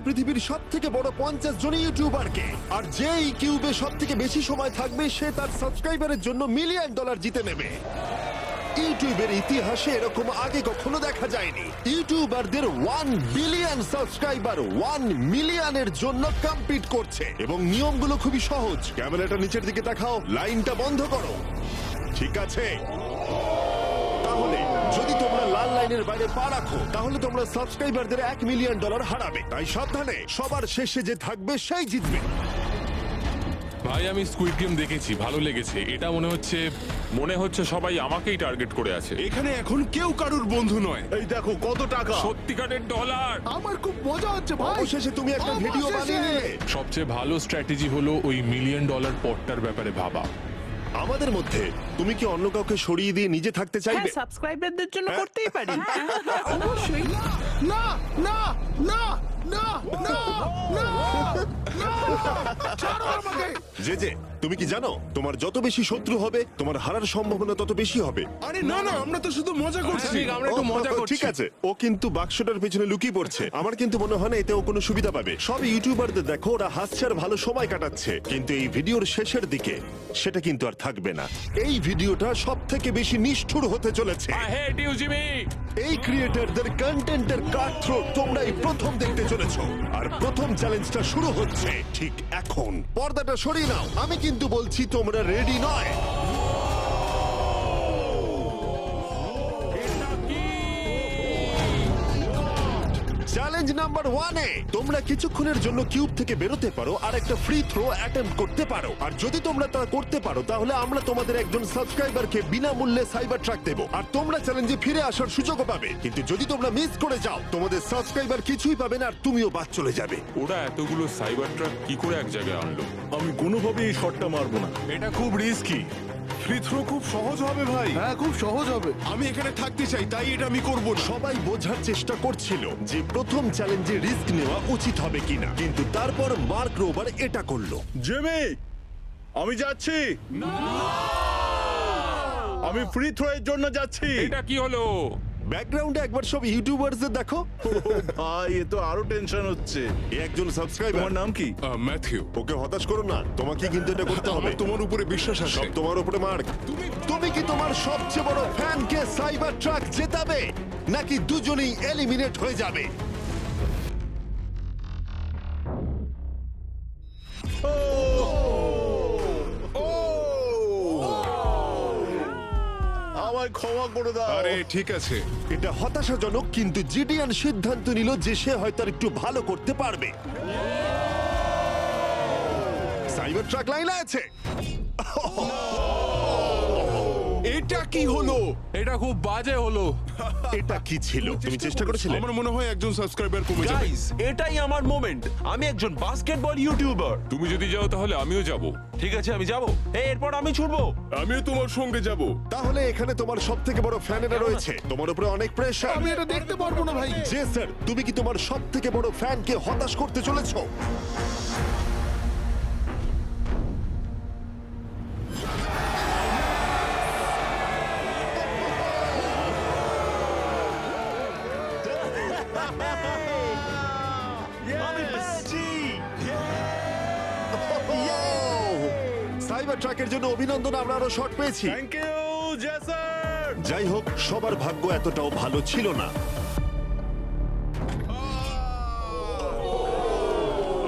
পৃথিবীর সব থেকে বড় 50 জন ইউটিউবারকে, আর যে এই কিউবে সব থেকে বেশি সময় থাকবে সে তার সাবস্ক্রাইবারের জন্য $1 মিলিয়ন জিতে নেবে। ইউটিউবের ইতিহাসে এরকম আগে কখনো দেখা যায়নি। ইউটিউবারদের 1 বিলিয়ন সাবস্ক্রাইবার 1 মিলিয়নের জন্য কম্পিট করছে, এবং নিয়মগুলো খুবই সহজ। ক্যামেরাটা নিচের দিকে দেখাও, লাইনটা বন্ধ করো। ঠিক আছে, তাহলে যদি তোমরা লাল লাইনের বাইরে পা রাখো তাহলে তোমরা সাবস্ক্রাইবারদের $1 মিলিয়ন হারাবে। তাই সাবধানে, সবার শেষে যে থাকবে সেই জিতবে। ভাই আমি স্কুইড গেম দেখেছি, ভালো লেগেছে। এটা মনে হচ্ছে সবাই আমাকেই টার্গেট করে আছে। এখানে এখন কেউ কারুর বন্ধু নয়। এই দেখো কত টাকা, সত্যিকারের ডলার। আমার খুব মজা হচ্ছে ভাই। অবশেষে তুমি একটা ভিডিও বানিয়ে নিলে। সবচেয়ে ভালো স্ট্র্যাটেজি হলো ওই $1 মিলিয়ন পটটার ব্যাপারে ভাবা। আমাদের মধ্যে তুমি কি অন্য কাউকে সরিয়ে দিয়ে নিজে থাকতে চাইবে? হ্যাঁ, সাবস্ক্রাইবারদের জন্য করতেই পারি। অবশ্যই। না না না না না না না, ছাড়ো আমাকে। যে তুমি কি জানো তোমার যত বেশি শত্রু হবে তোমার হারার সম্ভাবনা তত বেশি হবে। আরে না না, আমরা তো শুধু মজা করছি। ঠিক, আমরা একটু মজা করছি। ঠিক আছে, ও কিন্তু বাক্সটার পেছনে লুকিয়ে পড়ছে। আমার কিন্তু মনে হয় না এতে ও কোনো সুবিধা পাবে। সব ইউটিউবারদের দেখো ওরা হাসছে আর ভালো সময় কাটাচ্ছে, কিন্তু এই ভিডিওর শেষের দিকে সেটা কিন্তু আর থাকবে না। এই ভিডিওটা সব থেকে বেশি নিষ্ঠুর হতে চলেছে। I hate you, Jimmy! এই ক্রিয়েটরদের কন্টেন্টের কাটথ্রোট তোমরাই প্রথম দেখতে চলেছো, আর প্রথম চ্যালেঞ্জটা শুরু হচ্ছে ঠিক এখন। পর্দাটা সরিয়ে নাও, আমি কিন্তু বলছি তোমরা রেডি নয়। চ্যালেঞ্জ নাম্বার 1 এ তোমরা কিছুক্ষণের জন্য কিউব থেকে বেরোতে পারো আর একটা ফ্রি থ্রো অ্যাটেম্প্ট করতে পারো। আর যদি তোমরা তা করতে পারো তাহলে আমরা তোমাদের একজন সাবস্ক্রাইবারকে বিনামূল্যে সাইবার ট্রাক দেবো, আর তোমরা চ্যালেঞ্জে ফিরে আসার সুযোগও পাবে। কিন্তু যদি তোমরা মিস করে যাও তোমাদের সাবস্ক্রাইবার কিছুই পাবে না, আর তুমিও বাদ চলে যাবে। ওরা এতগুলো সাইবার ট্রাক কি করে এক জায়গায় আনলো? আমি কোনোভাবে এই শটটা মারবো না। এটা খুব রিস্কি। ফ্রি থ্রো খুব সহজ হবে ভাই। হ্যাঁ, খুব সহজ হবে। আমি এখানে থাকতে চাই, তাই এটা আমি করব না। সবাই বোঝার চেষ্টা করছিল যে প্রথম চ্যালেঞ্জে রিস্ক নেওয়া উচিত হবে কিনা, কিন্তু তারপর মার্ক রোবার এটা করলো। জেমি, আমি যাচ্ছি। আমি ফ্রি থ্রো এর জন্য যাচ্ছি। এটা কি হলো? ব্যাকগ্রাউন্ডে একবার সব ইউটিউবারদের দেখো। ভাই এ তো আরো টেনশন হচ্ছে। এ একজন সাবস্ক্রাইবার। তোমার নাম কি? ম্যাথিউ। ওকে হতাশ করো না, তোমাকে কিন্তু এটা করতে হবে। আমার তোমার উপরে বিশ্বাস আছে। সব তোমার উপরে মার্ক। তুমি কি তোমার সবচেয়ে বড় ফ্যানকে সাইবার ট্রাক জেতাবে, নাকি দুজনেই এলিমিনেট হয়ে যাবে? আমায় ক্ষমা করে দাও। আরে ঠিক আছে। এটা হতাশাজনক, কিন্তু জিডিয়ান সিদ্ধান্ত নিল যে সে হয়তো আর একটু ভালো করতে পারবে। সাইবার ট্রাক লাইনে আছে। এটা কি হলো? এটা খুব বাজে হলো। এটা কি ছিল? তুমি চেষ্টা করেছিলে? আমার মনে হয় একজন সাবস্ক্রাইবার কমে যাবে। গাইস, এটাই আমার মোমেন্ট। আমি একজন বাস্কেটবল ইউটিউবার। তুমি যদি যাও তাহলে আমিও যাব। ঠিক আছে, আমি যাব। এরপর আমি ছুটবো। আমিও তোমার সঙ্গে যাব। তাহলে এখানে তোমার সব থেকে বড় ফ্যানেরা রয়েছে, তোমার উপরে অনেক প্রেশার। আমি এটা দেখতে পারবো না ভাই। জি স্যার, তুমি কি তোমার সব থেকে বড় ফ্যানকে হতাশ করতে চলেছো? আমি পেরেছি। সাইবার ট্রাকের জন্য অভিনন্দন, আমরা আরো শট পেয়েছি। থ্যাংক ইউ জেসার। যাই হোক, সবার ভাগ্য এতটাও ভালো ছিল না।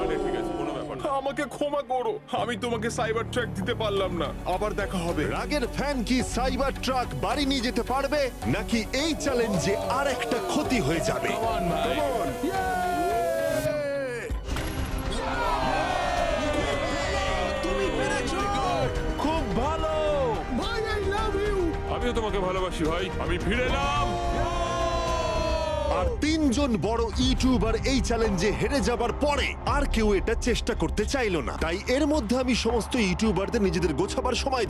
আরে ঠিক আছে, কোনো ব্যাপার না। আমাকে ক্ষমা করো, আমি তোমাকে সাইবার ট্র্যাক দিতে পারলাম না। আবার দেখা হবে। রাগের ফ্যান কি সাইবার ট্রাক বাড়ি নিয়ে যেতে পারবে, নাকি এই চ্যালেঞ্জে আর একটা ক্ষতি হয়ে যাবে? Come on, ভাই। তুমি পেরেছো। খুব ভালো। ভাই, আই লাভ ইউ। আমিও তোমাকে ভালোবাসি ভাই। আমি ফিরে এলাম। আর 3 জন বড় ইউটিউবার এই চ্যালেঞ্জে হেরে যাবার পরে আর কেউ এটা চেষ্টা করতে চাইলো না। তাই এর মধ্যে আমি সমস্ত ইউটিউবারদের নিজেদের গোছাবার সময় দিলাম।